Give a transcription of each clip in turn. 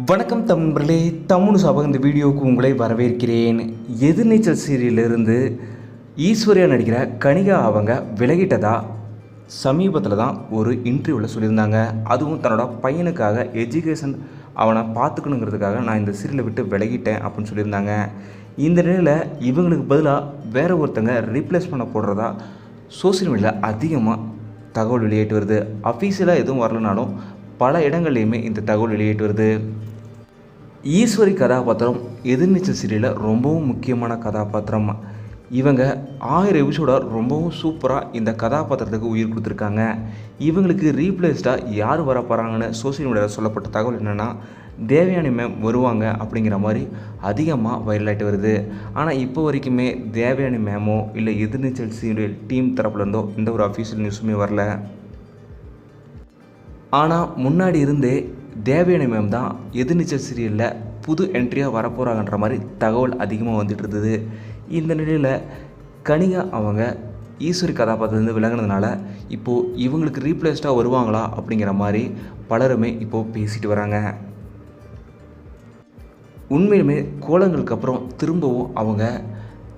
வணக்கம் தமிழர்களே, தமிழ் சாபகம் இந்த வீடியோவுக்கு உங்களை வரவேற்கிறேன். எதிர்நீச்சல் சீரியலிருந்து ஈஸ்வரியா நடிக்கிற கனிகா அவங்க விலகிட்டதா சமீபத்தில் தான் ஒரு இன்டர்வியூவில் சொல்லியிருந்தாங்க. அதுவும் தன்னோட பையனுக்காக எஜுகேஷன் அவனை பார்த்துக்கணுங்கிறதுக்காக நான் இந்த சீரியலை விட்டு விலகிட்டேன் அப்படின்னு சொல்லியிருந்தாங்க. இந்த நிலையில் இவங்களுக்கு பதிலாக வேறு ஒருத்தங்க ரீப்ளேஸ் பண்ண போடுறதா சோசியல் மீடியாவில் அதிகமாக தகவல் வெளியிட்டு வருது. அஃபீஷியலாக எதுவும் வரலனாலும் பல இடங்கள்லையுமே இந்த தகவல் வெளியிட்டு வருது. ஈஸ்வரி கதாபாத்திரம் எதிர்நீச்சல் சீரியலில் ரொம்பவும் முக்கியமான கதாபாத்திரம். இவங்க 1000 எபிசோட ரொம்பவும் சூப்பராக இந்த கதாபாத்திரத்துக்கு உயிர் கொடுத்துருக்காங்க. இவங்களுக்கு ரீப்ளேஸ்டாக யார் வர போகிறாங்கன்னு சோசியல் மீடியாவில் சொல்லப்பட்ட தகவல் என்னென்னா, தேவயானி மேம் வருவாங்க அப்படிங்கிற மாதிரி அதிகமாக வைரலாகிட்டு வருது. ஆனால் இப்போ வரைக்குமே தேவயானி மேமோ இல்லை எதிர்நீச்சல் சீரியல் டீம் தரப்புலேருந்தோ எந்த ஒரு அஃபீஷியல் நியூஸுமே வரல. ஆனால் முன்னாடி இருந்தே தேவயானி மேம் தான் எதிர்நீச்சல் சீரியலில் புது என்ட்ரியாக வரப்போகிறாங்கன்ற மாதிரி தகவல் அதிகமாக வந்துட்டு இருந்தது. இந்த நிலையில் கனிகா அவங்க ஈஸ்வரி கதாபாத்திரத்துலேருந்து விலகினதுனால இப்போது இவங்களுக்கு ரீப்ளேஸ்டாக வருவாங்களா அப்படிங்கிற மாதிரி பலருமே இப்போது பேசிட்டு வராங்க. உண்மையிலுமே கோலங்களுக்கு அப்புறம் திரும்பவும் அவங்க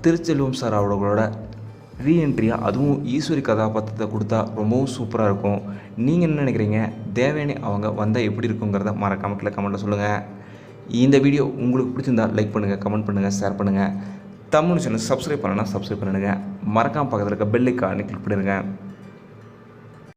திருச்செல்வம் சார் அவங்களோட ரீஎன்ட்ரியாக அதுவும் ஈஸ்வரி கதாபாத்திரத்தை கொடுத்தா ரொம்பவும் சூப்பராக இருக்கும். நீங்கள் என்ன நினைக்கிறீங்க? தேவயானி அவங்க வந்தால் எப்படி இருக்குங்கிறத மறக்காம கமெண்ட்டில் சொல்லுங்கள். இந்த வீடியோ உங்களுக்கு பிடிச்சிருந்தால் லைக் பண்ணுங்கள், கமெண்ட் பண்ணுங்கள், ஷேர் பண்ணுங்கள். தமிழ் சேனல் சப்ஸ்கிரைப் பண்ணணுன்னா சப்ஸ்கிரைப் பண்ணிடுங்க. மறக்காமல் பக்கத்தில் இருக்க பெல் ஐக்கானை கிளிக் பண்ணிடுங்க.